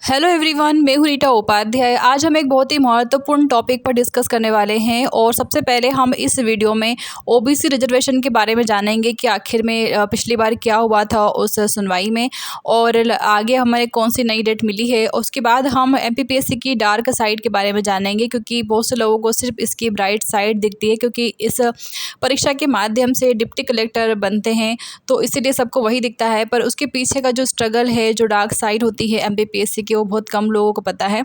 Hello everyone, मैं हूँ रीटा उपाध्याय। आज हम एक बहुत ही महत्वपूर्ण टॉपिक पर डिस्कस करने वाले हैं और सबसे पहले हम इस वीडियो में ओबीसी रिजर्वेशन के बारे में जानेंगे कि आखिर में पिछली बार क्या हुआ था उस सुनवाई में और आगे हमें कौन सी नई डेट मिली है। उसके बाद हम एमपीपीएससी की डार्क साइड के बारे में जानेंगे क्योंकि बहुत से लोगों को सिर्फ इसकी ब्राइट साइड दिखती है क्योंकि इस परीक्षा के माध्यम से डिप्टी कलेक्टर बनते हैं तो इसीलिए सबको वही दिखता है, पर उसके पीछे का जो स्ट्रगल है, जो डार्क साइड होती है एमपीपीएससी की, वो बहुत कम लोगों को पता है।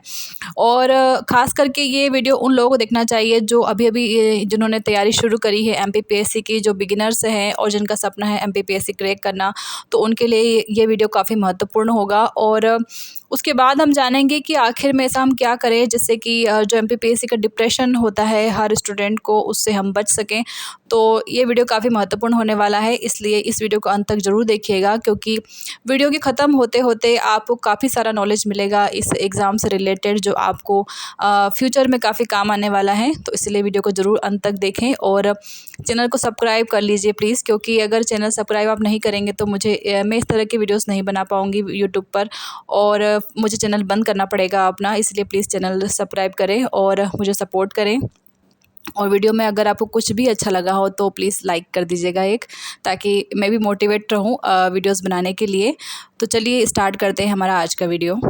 और ख़ास करके ये वीडियो उन लोगों को देखना चाहिए जो अभी जिन्होंने तैयारी शुरू करी है एमपीपीएससी की, जो बिगिनर्स हैं और जिनका सपना है एमपीपीएससी क्रैक करना, तो उनके लिए ये वीडियो काफ़ी महत्वपूर्ण होगा। और उसके बाद हम जानेंगे कि आखिर में ऐसा हम क्या करें जिससे कि जो एमपीपीएससी का डिप्रेशन होता है हर स्टूडेंट को, उससे हम बच सकें। तो ये वीडियो काफ़ी महत्वपूर्ण होने वाला है, इसलिए इस वीडियो को अंत तक ज़रूर देखिएगा क्योंकि वीडियो के ख़त्म होते होते आपको काफ़ी सारा नॉलेज मिलेगा इस एग्ज़ाम से रिलेटेड जो आपको फ्यूचर में काफ़ी काम आने वाला है। तो इसलिए वीडियो को ज़रूर अंत तक देखें और चैनल को सब्सक्राइब कर लीजिए प्लीज़, क्योंकि अगर चैनल सब्सक्राइब आप नहीं करेंगे तो मैं इस तरह की वीडियोस नहीं बना पाऊँगी यूट्यूब पर और मुझे चैनल बंद करना पड़ेगा अपना। इसलिए प्लीज़ चैनल सब्सक्राइब करें और मुझे सपोर्ट करें। और वीडियो में अगर आपको कुछ भी अच्छा लगा हो तो प्लीज़ लाइक कर दीजिएगा एक, ताकि मैं भी मोटिवेट रहूँ वीडियोस बनाने के लिए। तो चलिए स्टार्ट करते हैं हमारा आज का वीडियो।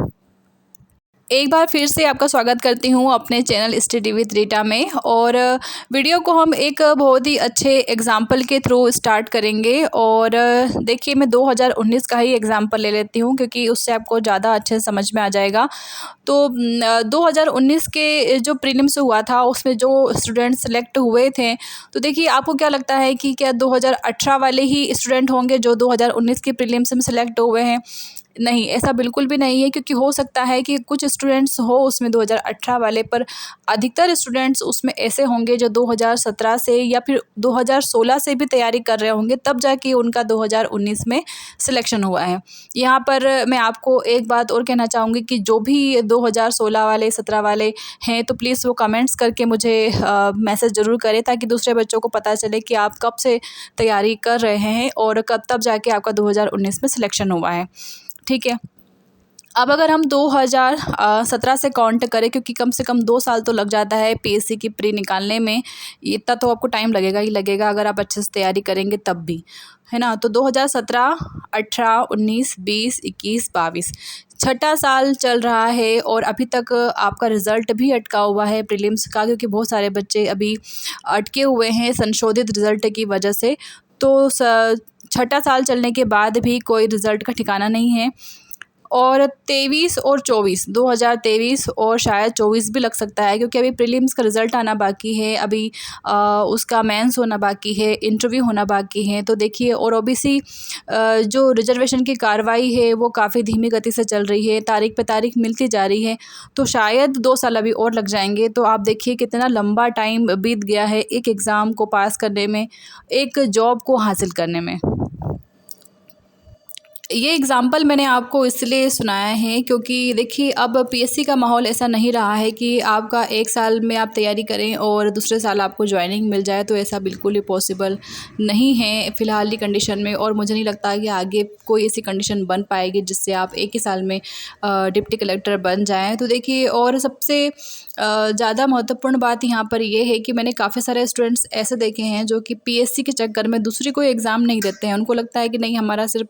एक बार फिर से आपका स्वागत करती हूँ अपने चैनल स्टडी विद रीटा में। और वीडियो को हम एक बहुत ही अच्छे एग्जाम्पल के थ्रू स्टार्ट करेंगे। और देखिए, मैं 2019 का ही एग्जाम्पल ले लेती हूँ क्योंकि उससे आपको ज़्यादा अच्छे से समझ में आ जाएगा। तो 2019 के जो प्रीलिम्स हुआ था उसमें जो स्टूडेंट सेलेक्ट हुए थे, तो देखिए आपको क्या लगता है कि क्या 2018 वाले ही स्टूडेंट होंगे जो 2019 के प्रीलिम्स में सेलेक्ट हुए हैं? नहीं, ऐसा बिल्कुल भी नहीं है, क्योंकि हो सकता है कि कुछ स्टूडेंट्स हो उसमें 2018 वाले, पर अधिकतर स्टूडेंट्स उसमें ऐसे होंगे जो 2017 से या फिर 2016 से भी तैयारी कर रहे होंगे, तब जाके उनका 2019 में सिलेक्शन हुआ है। यहाँ पर मैं आपको एक बात और कहना चाहूँगी कि जो भी 2016 वाले 17 वाले हैं तो प्लीज़ वो कमेंट्स करके मुझे मैसेज ज़रूर करें, ताकि दूसरे बच्चों को पता चले कि आप कब से तैयारी कर रहे हैं और कब तब जाके आपका 2019 में सिलेक्शन हुआ है। ठीक है। अब अगर हम 2017 से काउंट करें, क्योंकि कम से कम 2 साल तो लग जाता है पीएससी की प्री निकालने में, इतना तो आपको टाइम लगेगा ही लगेगा अगर आप अच्छे से तैयारी करेंगे तब भी, है ना। तो 2017, 18, 19, 20, 21, 22 छठा साल चल रहा है और अभी तक आपका रिज़ल्ट भी अटका हुआ है प्रीलिम्स का, क्योंकि बहुत सारे बच्चे अभी अटके हुए हैं संशोधित रिज़ल्ट की वजह से। तो छठा साल चलने के बाद भी कोई रिज़ल्ट का ठिकाना नहीं है। और 23 और 24, 2023 और शायद 24 भी लग सकता है, क्योंकि अभी प्रीलिम्स का रिज़ल्ट आना बाकी है, अभी उसका मेंस होना बाकी है, इंटरव्यू होना बाकी है। तो देखिए, और ओबीसी जो रिजर्वेशन की कार्रवाई है वो काफ़ी धीमी गति से चल रही है, तारीख पे तारीख मिलती जा रही है, तो शायद 2 साल अभी और लग जाएंगे। तो आप देखिए कितना लंबा टाइम बीत गया है एक एग्ज़ाम को पास करने में, एक जॉब को हासिल करने में। ये एग्ज़ाम्पल मैंने आपको इसलिए सुनाया है क्योंकि देखिए, अब पीएससी का माहौल ऐसा नहीं रहा है कि आपका 1 साल में आप तैयारी करें और दूसरे साल आपको जॉइनिंग मिल जाए, तो ऐसा बिल्कुल ही पॉसिबल नहीं है फ़िलहाल की कंडीशन में। और मुझे नहीं लगता कि आगे कोई ऐसी कंडीशन बन पाएगी जिससे आप 1 ही साल में डिप्टी कलेक्टर बन जाएँ। तो देखिए, और सबसे ज़्यादा महत्वपूर्ण बात यहाँ पर ये है कि मैंने काफ़ी सारे स्टूडेंट्स ऐसे देखे हैं जो कि पीएससी के चक्कर में दूसरी कोई एग्ज़ाम नहीं देते हैं। उनको लगता है कि नहीं, हमारा सिर्फ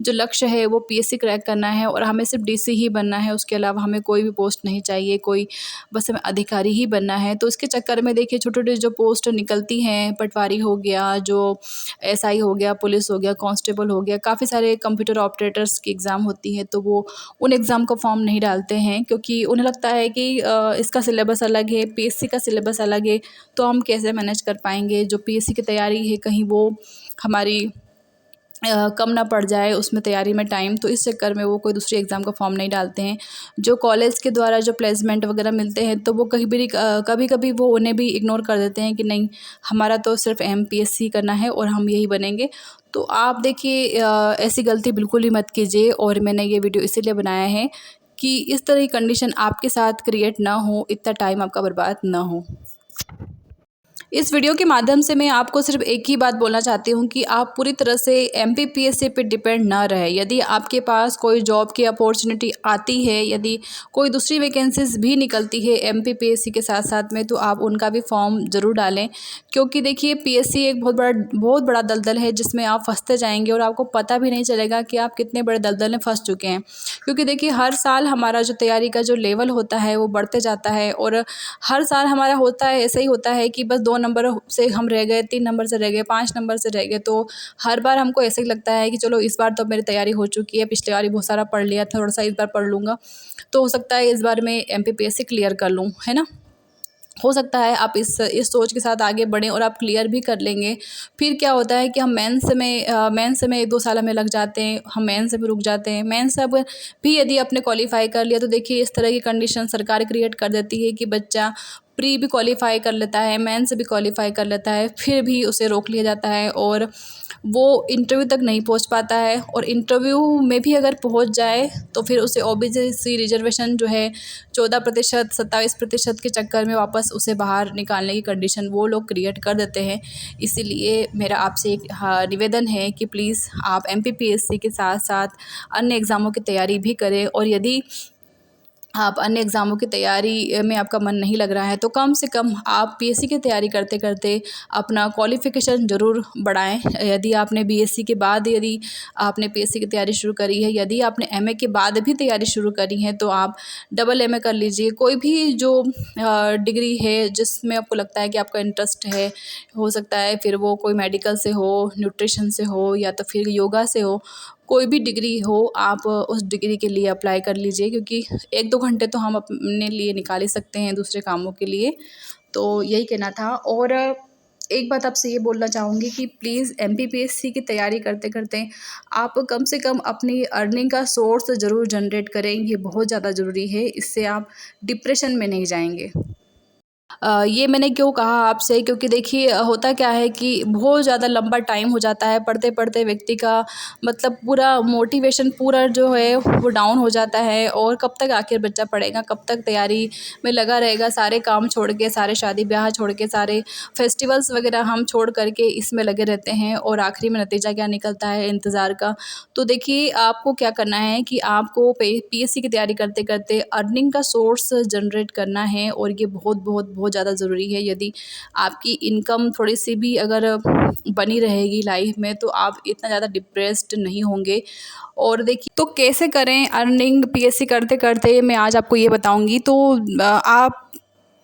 जो लक्ष्य है वो पीएससी क्रैक करना है और हमें सिर्फ डीसी ही बनना है, उसके अलावा हमें कोई भी पोस्ट नहीं चाहिए, कोई बस हमें अधिकारी ही बनना है। तो इसके चक्कर में देखिए छोटे-छोटे जो पोस्ट निकलती हैं, पटवारी हो गया, जो एसआई हो गया, पुलिस हो गया, कांस्टेबल हो गया, काफ़ी सारे कंप्यूटर ऑपरेटर्स की एग्ज़ाम होती है, तो वो उन एग्ज़ाम का फॉर्म नहीं डालते हैं क्योंकि उन्हें लगता है कि इसका सिलेबस अलग है, पीएससी का सिलेबस अलग है, तो हम कैसे मैनेज कर पाएँगे। जो पीएससी की तैयारी है कहीं वो हमारी कम ना पड़ जाए उसमें तैयारी में टाइम, तो इस चक्कर में वो कोई दूसरी एग्ज़ाम का फॉर्म नहीं डालते हैं। जो कॉलेज के द्वारा जो प्लेसमेंट वगैरह मिलते हैं तो वो कभी-कभी वो उन्हें भी इग्नोर कर देते हैं कि नहीं, हमारा तो सिर्फ एमपीएससी करना है और हम यही बनेंगे। तो आप देखिए, ऐसी गलती बिल्कुल ही मत कीजिए। और मैंने ये वीडियो इसीलिए बनाया है कि इस तरह की कंडीशन आपके साथ क्रिएट ना हो, इतना टाइम आपका बर्बाद ना हो। इस वीडियो के माध्यम से मैं आपको सिर्फ एक ही बात बोलना चाहती हूँ कि आप पूरी तरह से एमपीपीएससी पे डिपेंड ना रहे। यदि आपके पास कोई जॉब की अपॉर्चुनिटी आती है, यदि कोई दूसरी वैकेंसीज भी निकलती है एमपीपीएससी के साथ साथ में, तो आप उनका भी फॉर्म ज़रूर डालें। क्योंकि देखिए पीएससी एक बहुत बड़ा दलदल है जिसमें आप फंसते जाएंगे और आपको पता भी नहीं चलेगा कि आप कितने बड़े दलदल में फंस चुके हैं। क्योंकि देखिए हर साल हमारा जो तैयारी का जो लेवल होता है वो बढ़ते जाता है, और हर साल हमारा होता है ऐसा ही होता है कि बस 2 नंबर से हम रह गए, 3 नंबर से रह गए, 5 नंबर से रह गए। तो हर बार हमको ऐसे ही लगता है कि चलो इस बार तो मेरी तैयारी हो चुकी है, पिछली बार ही बहुत सारा पढ़ लिया, थोड़ा-सा इस बार पढ़ लूँगा, तो हो सकता है इस बार मैं एमपीपीएससी क्लियर कर लूँ, है ना? हो सकता है आप इस सोच के साथ आगे बढ़ें और आप क्लियर भी कर लेंगे। फिर क्या होता है कि हम मेंस में 1-2 साल हमें लग जाते हैं, हम मेंस से भी रुक जाते हैं। मेंस अब भी यदि आपने क्वालीफ़ाई कर लिया तो देखिए इस तरह की कंडीशन सरकार क्रिएट कर देती है कि बच्चा प्री भी क्वालीफ़ाई कर लेता है, मेंस भी क्वालीफ़ाई कर लेता है, फिर भी उसे रोक लिया जाता है और वो इंटरव्यू तक नहीं पहुंच पाता है। और इंटरव्यू में भी अगर पहुंच जाए तो फिर उसे ओबीसी रिजर्वेशन जो है 14%, 27% के चक्कर में वापस उसे बाहर निकालने की कंडीशन वो लोग क्रिएट कर देते हैं। इसीलिए मेरा आपसे एक निवेदन है कि प्लीज़ आप एमपीपीएससी के साथ साथ अन्य एग्ज़ामों की तैयारी भी करें। और यदि आप अन्य एग्ज़ामों की तैयारी में आपका मन नहीं लग रहा है तो कम से कम आप पीएससी की तैयारी करते करते अपना क्वालिफ़िकेशन ज़रूर बढ़ाएं। यदि आपने बीएससी के बाद यदि आपने पीएससी की तैयारी शुरू करी है, यदि आपने एमए के बाद भी तैयारी शुरू करी है, तो आप डबल एमए कर लीजिए। कोई भी जो डिग्री है जिसमें आपको लगता है कि आपका इंटरेस्ट है, हो सकता है फिर वो कोई मेडिकल से हो, न्यूट्रिशन से हो, या तो फिर योगा से हो, कोई भी डिग्री हो, आप उस डिग्री के लिए अप्लाई कर लीजिए। क्योंकि 1-2 घंटे तो हम अपने लिए निकाल ही सकते हैं दूसरे कामों के लिए। तो यही कहना था। और एक बात आपसे ये बोलना चाहूँगी कि प्लीज़ एमपीपीएससी की तैयारी करते-करते आप कम से कम अपनी अर्निंग का सोर्स ज़रूर जनरेट करें, ये बहुत ज़्यादा ज़रूरी है। इससे आप डिप्रेशन में नहीं जाएँगे। ये मैंने क्यों कहा आपसे, क्योंकि देखिए होता क्या है कि बहुत ज़्यादा लंबा टाइम हो जाता है, पढ़ते-पढ़ते व्यक्ति का मतलब पूरा मोटिवेशन पूरा जो है वो डाउन हो जाता है। और कब तक आखिर बच्चा पढ़ेगा, कब तक तैयारी में लगा रहेगा, सारे काम छोड़ के, सारे शादी-ब्याह छोड़ के, सारे फेस्टिवल्स वगैरह हम छोड़ कर के इसमें लगे रहते हैं, और आखिरी में नतीजा क्या निकलता है इंतज़ार का। तो देखिए आपको क्या करना है कि आपको पीएससी की तैयारी करते-करते अर्निंग का सोर्स जनरेट करना है, और ये बहुत ज़्यादा ज़रूरी है। यदि आपकी इनकम थोड़ी-सी भी अगर बनी रहेगी लाइफ में, तो आप इतना ज़्यादा डिप्रेस्ड नहीं होंगे। और देखिए तो कैसे करें अर्निंग पीएससी करते-करते, मैं आज आपको ये बताऊँगी। तो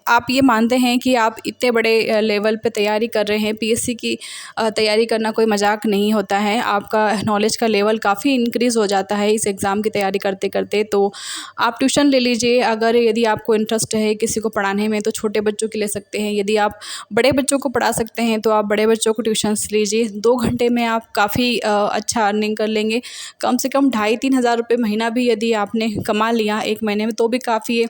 आप ये मानते हैं कि आप इतने बड़े लेवल पे तैयारी कर रहे हैं, पीएससी की तैयारी करना कोई मजाक नहीं होता है। आपका नॉलेज का लेवल काफ़ी इंक्रीज़ हो जाता है इस एग्ज़ाम की तैयारी करते-करते। तो आप ट्यूशन ले लीजिए, अगर यदि आपको इंटरेस्ट है किसी को पढ़ाने में तो छोटे बच्चों की ले सकते हैं। यदि आप बड़े बच्चों को पढ़ा सकते हैं तो आप बड़े बच्चों को ट्यूशन्स लीजिए। 2 घंटे में आप काफ़ी अच्छा अर्निंग कर लेंगे। कम से कम 2,500-3 हज़ार रुपये महीना भी यदि आपने कमा लिया 1 महीने में तो भी काफ़ी है।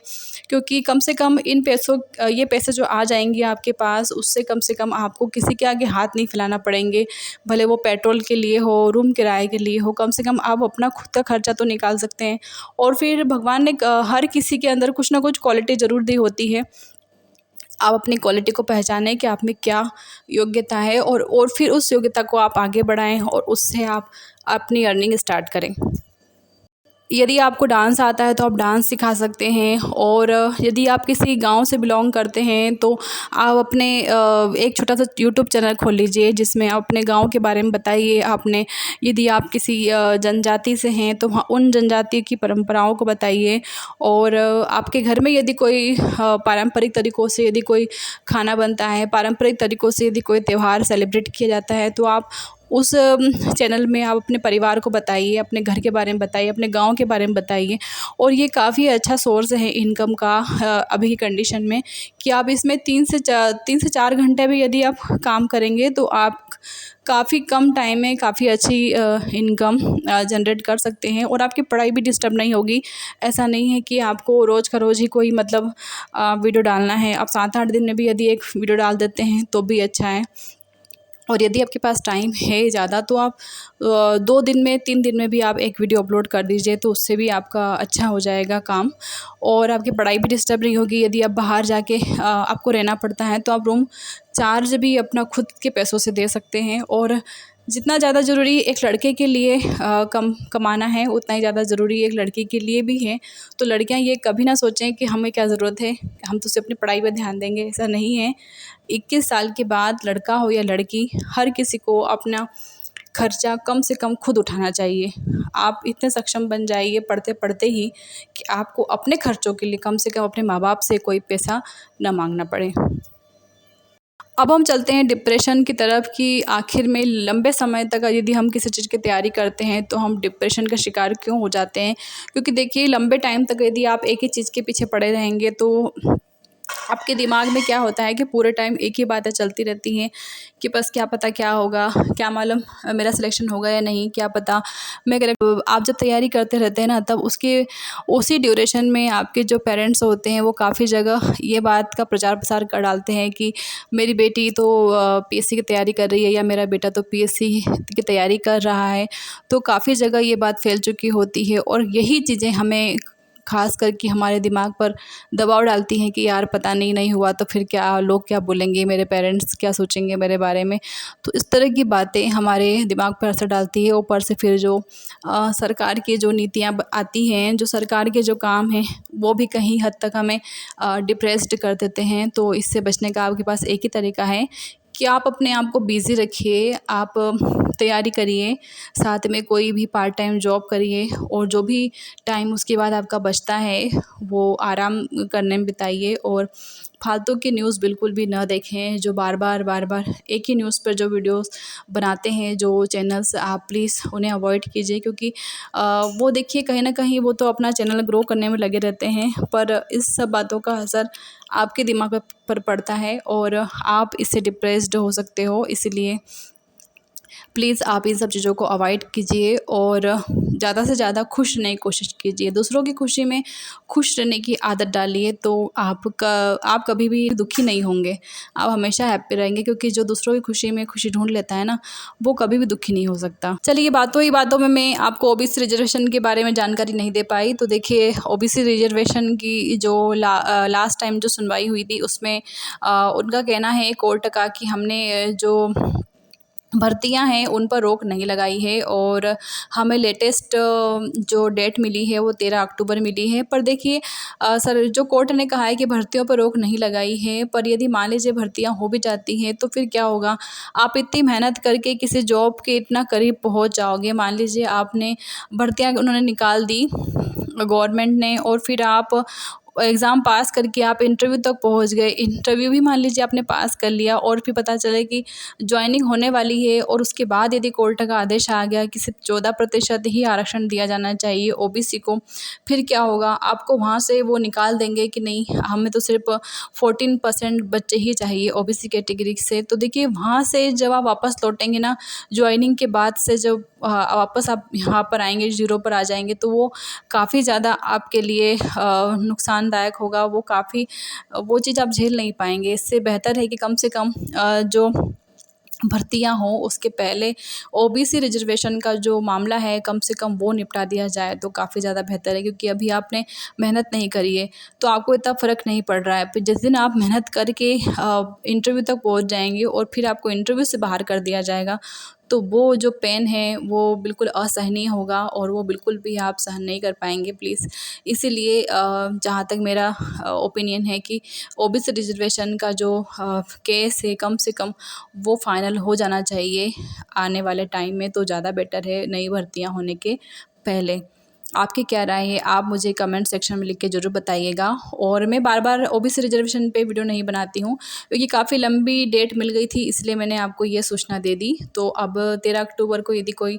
क्योंकि कम से कम इन पैसों ये पैसे जो आ जाएँगे आपके पास, उससे कम से कम आपको किसी के आगे हाथ नहीं फैलाना पड़ेंगे। भले वो पेट्रोल के लिए हो, रूम किराए के लिए हो, कम से कम आप अपना खुद का खर्चा तो निकाल सकते हैं। और फिर भगवान ने हर किसी के अंदर कुछ ना कुछ क्वालिटी ज़रूर दी होती है। आप अपनी क्वालिटी को पहचानें कि आप में क्या योग्यता है, और फिर उस योग्यता को आप आगे बढ़ाएँ और उससे आप अपनी अर्निंग स्टार्ट करें। यदि आपको डांस आता है तो आप डांस सिखा सकते हैं। और यदि आप किसी गांव से बिलोंग करते हैं तो आप अपने एक छोटा सा यूट्यूब चैनल खोल लीजिए जिसमें आप अपने गांव के बारे में बताइए। आपने यदि आप किसी जनजाति से हैं तो वहाँ उन जनजाति की परंपराओं को बताइए। और आपके घर में यदि कोई पारंपरिक तरीक़ों से यदि कोई खाना बनता है, पारंपरिक तरीक़ों से यदि कोई त्यौहार सेलिब्रेट किया जाता है, तो आप उस चैनल में आप अपने परिवार को बताइए, अपने घर के बारे में बताइए, अपने गाँव के बारे में बताइए। और ये काफ़ी अच्छा सोर्स है इनकम का अभी की कंडीशन में, कि आप इसमें 3 से 4 घंटे भी यदि आप काम करेंगे तो आप काफ़ी कम टाइम में काफ़ी अच्छी इनकम जनरेट कर सकते हैं, और आपकी पढ़ाई भी डिस्टर्ब नहीं होगी। ऐसा नहीं है कि आपको रोज़ का रोज़ ही कोई मतलब वीडियो डालना है। आप 7-8 दिन में भी यदि एक वीडियो डाल देते हैं तो भी अच्छा है। और यदि आपके पास टाइम है ज़्यादा तो आप 2 दिन में 3 दिन में भी आप एक वीडियो अपलोड कर दीजिए, तो उससे भी आपका अच्छा हो जाएगा काम और आपकी पढ़ाई भी डिस्टर्ब नहीं होगी। यदि आप बाहर जाके आपको रहना पड़ता है तो आप रूम चार्ज भी अपना खुद के पैसों से दे सकते हैं। और जितना ज़्यादा ज़रूरी एक लड़के के लिए कम कमाना है, उतना ही ज़्यादा ज़रूरी एक लड़की के लिए भी है। तो लड़कियां ये कभी ना सोचें कि हमें क्या ज़रूरत है, हम तो सिर्फ अपनी पढ़ाई पर ध्यान देंगे, ऐसा नहीं है। 21 साल के बाद लड़का हो या लड़की, हर किसी को अपना खर्चा कम से कम खुद उठाना चाहिए। आप इतने सक्षम बन जाइए पढ़ते-पढ़ते ही कि आपको अपने खर्चों के लिए कम से कम अपने माँ-बाप से कोई पैसा ना माँगना पड़े। अब हम चलते हैं डिप्रेशन की तरफ कि आखिर में लंबे समय तक यदि हम किसी चीज़ की तैयारी करते हैं तो हम डिप्रेशन का शिकार क्यों हो जाते हैं। क्योंकि देखिए लंबे टाइम तक यदि आप एक ही चीज़ के पीछे पड़े रहेंगे तो आपके दिमाग में क्या होता है कि पूरे टाइम एक ही बातें चलती रहती हैं कि बस क्या पता क्या होगा, क्या मालूम मेरा सिलेक्शन होगा या नहीं, क्या पता मैं करेक्ट। आप जब तैयारी करते रहते हैं ना तब उसके उसी ड्यूरेशन में आपके जो पेरेंट्स होते हैं वो काफ़ी जगह ये बात का प्रचार प्रसार कर डालते हैं कि मेरी बेटी तो पीएससी की तैयारी कर रही है या मेरा बेटा तो पीएससी की तैयारी कर रहा है। तो काफ़ी जगह ये बात फैल चुकी होती है और यही चीज़ें हमें ख़ास करके हमारे दिमाग पर दबाव डालती हैं कि यार पता नहीं हुआ तो फिर क्या, लोग क्या बोलेंगे, मेरे पेरेंट्स क्या सोचेंगे मेरे बारे में। तो इस तरह की बातें हमारे दिमाग पर असर डालती है। ऊपर से फिर जो सरकार की जो नीतियाँ आती हैं, जो सरकार के जो काम हैं वो भी कहीं हद तक हमें डिप्रेस्ड कर देते हैं। तो इससे बचने का आपके पास एक ही तरीका है कि आप अपने आप को बिज़ी रखिए, आप तैयारी करिए, साथ में कोई भी पार्ट टाइम जॉब करिए और जो भी टाइम उसके बाद आपका बचता है वो आराम करने में बिताइए। और फालतू की न्यूज़ बिल्कुल भी ना देखें, जो बार बार एक ही न्यूज़ पर जो वीडियोस बनाते हैं जो चैनल्स, आप प्लीज़ उन्हें अवॉइड कीजिए। क्योंकि वो देखिए कहीं ना कहीं वो तो अपना चैनल ग्रो करने में लगे रहते हैं, पर इस सब बातों का असर आपके दिमाग पर पड़ता है और आप इससे डिप्रेस्ड हो सकते हो। इसलिए प्लीज़ आप इन सब चीज़ों को अवॉइड कीजिए और ज़्यादा से ज़्यादा खुश रहने की कोशिश कीजिए। दूसरों की खुशी में खुश रहने की आदत डालिए तो आप कभी भी दुखी नहीं होंगे, आप हमेशा हैप्पी रहेंगे। क्योंकि जो दूसरों की खुशी में खुशी ढूँढ लेता है ना, वो कभी भी दुखी नहीं हो सकता। चलिए बातों ही बातों में मैं आपको ओबीसी रिजर्वेशन के बारे में जानकारी नहीं दे पाई। तो देखिए ओबीसी रिजर्वेशन की जो लास्ट टाइम जो सुनवाई हुई थी उसमें उनका कहना है कोर्ट का कि हमने जो भर्तियां हैं उन पर रोक नहीं लगाई है और हमें लेटेस्ट जो डेट मिली है वो 13 अक्टूबर मिली है। पर देखिए सर जो कोर्ट ने कहा है कि भर्तियों पर रोक नहीं लगाई है, पर यदि मान लीजिए भर्तियां हो भी जाती हैं तो फिर क्या होगा। आप इतनी मेहनत करके किसी जॉब के इतना करीब पहुंच जाओगे, मान लीजिए आपने भर्तियां उन्होंने निकाल दी गवर्नमेंट ने और फिर आप एग्ज़ाम पास करके आप इंटरव्यू तक पहुंच गए, इंटरव्यू भी मान लीजिए आपने पास कर लिया और फिर पता चले कि जॉइनिंग होने वाली है और उसके बाद यदि कोर्ट का आदेश आ गया कि सिर्फ 14% ही आरक्षण दिया जाना चाहिए ओबीसी को, फिर क्या होगा। आपको वहाँ से वो निकाल देंगे कि नहीं हमें तो सिर्फ 14% बच्चे ही चाहिए ओबीसी कैटेगरी से। तो देखिए वहाँ से जब आप वापस लौटेंगे ना, जॉइनिंग के बाद से जब वापस आप यहाँ पर आएंगे, ज़ीरो पर आ जाएंगे, तो वो काफ़ी ज़्यादा आपके लिए नुकसानदायक होगा। वो चीज़ आप झेल नहीं पाएंगे। इससे बेहतर है कि कम से कम जो भर्तियां हों उसके पहले ओबीसी रिजर्वेशन का जो मामला है कम से कम वो निपटा दिया जाए तो काफ़ी ज़्यादा बेहतर है। क्योंकि अभी आपने मेहनत नहीं करी है तो आपको इतना फ़र्क नहीं पड़ रहा है। फिर जिस दिन आप मेहनत करके इंटरव्यू तक पहुंच जाएंगे और फिर आपको इंटरव्यू से बाहर कर दिया जाएगा तो वो जो पेन है वो बिल्कुल असहनीय होगा और वो बिल्कुल भी आप सहन नहीं कर पाएंगे प्लीज़। इसीलिए जहाँ तक मेरा ओपिनियन है कि ओबीसी रिजर्वेशन का जो केस है कम से कम वो फाइनल हो जाना चाहिए आने वाले टाइम में, तो ज़्यादा बेटर है नई भर्तियां होने के पहले। आपकी क्या राय है आप मुझे कमेंट सेक्शन में लिख के ज़रूर बताइएगा। और मैं बार बार ओबीसी रिजर्वेशन पे वीडियो नहीं बनाती हूँ क्योंकि काफ़ी लंबी डेट मिल गई थी, इसलिए मैंने आपको ये सूचना दे दी। तो अब 13 अक्टूबर को यदि कोई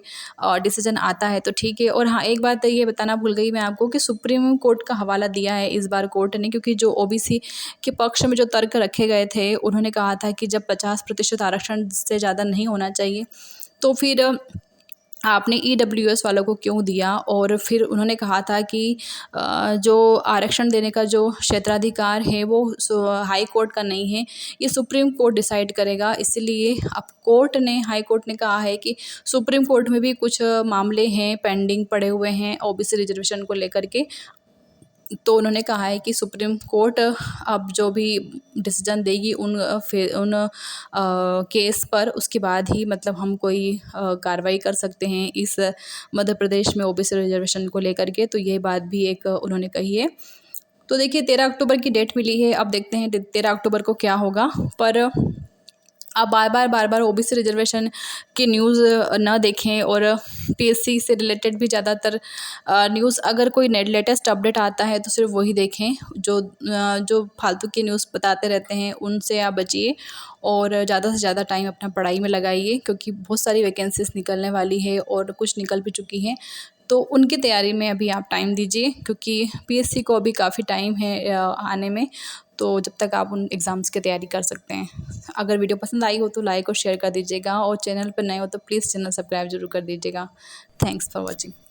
डिसीजन आता है तो ठीक है। और हाँ एक बात ये बताना भूल गई मैं आपको कि सुप्रीम कोर्ट का हवाला दिया है इस बार कोर्ट ने, क्योंकि जो ओबीसी के पक्ष में जो तर्क रखे गए थे उन्होंने कहा था कि जब 50% आरक्षण से ज़्यादा नहीं होना चाहिए तो फिर आपने ईडब्ल्यूएस वालों को क्यों दिया। और फिर उन्होंने कहा था कि जो आरक्षण देने का जो क्षेत्राधिकार है वो हाई कोर्ट का नहीं है, ये सुप्रीम कोर्ट डिसाइड करेगा। इसलिए अब हाई कोर्ट ने कहा है कि सुप्रीम कोर्ट में भी कुछ मामले हैं, पेंडिंग पड़े हुए हैं ओबीसी रिजर्वेशन को लेकर के। तो उन्होंने कहा है कि सुप्रीम कोर्ट अब जो भी डिसीजन देगी उन केस पर, उसके बाद ही मतलब हम कोई कार्रवाई कर सकते हैं इस मध्य प्रदेश में ओबीसी रिजर्वेशन को लेकर के। तो ये बात भी एक उन्होंने कही है। तो देखिए 13 अक्टूबर की डेट मिली है, अब देखते हैं 13 अक्टूबर को क्या होगा। पर आप बार बार ओबीसी रिजर्वेशन की न्यूज़ ना देखें, और पीएससी से रिलेटेड भी ज़्यादातर न्यूज़, अगर कोई लेटेस्ट अपडेट आता है तो सिर्फ वही देखें। जो फालतू की न्यूज़ बताते रहते हैं उनसे आप बचिए, और ज़्यादा से ज़्यादा टाइम अपना पढ़ाई में लगाइए, क्योंकि बहुत सारी वैकेंसीज निकलने वाली है और कुछ निकल भी चुकी हैं। तो उनकी तैयारी में अभी आप टाइम दीजिए, क्योंकि पीएससी को अभी काफ़ी टाइम है आने में। तो जब तक आप उन एग्ज़ाम्स की तैयारी कर सकते हैं। अगर वीडियो पसंद आई हो तो लाइक और शेयर कर दीजिएगा, और चैनल पर नए हो तो प्लीज़ चैनल सब्सक्राइब ज़रूर कर दीजिएगा। Thanks for watching.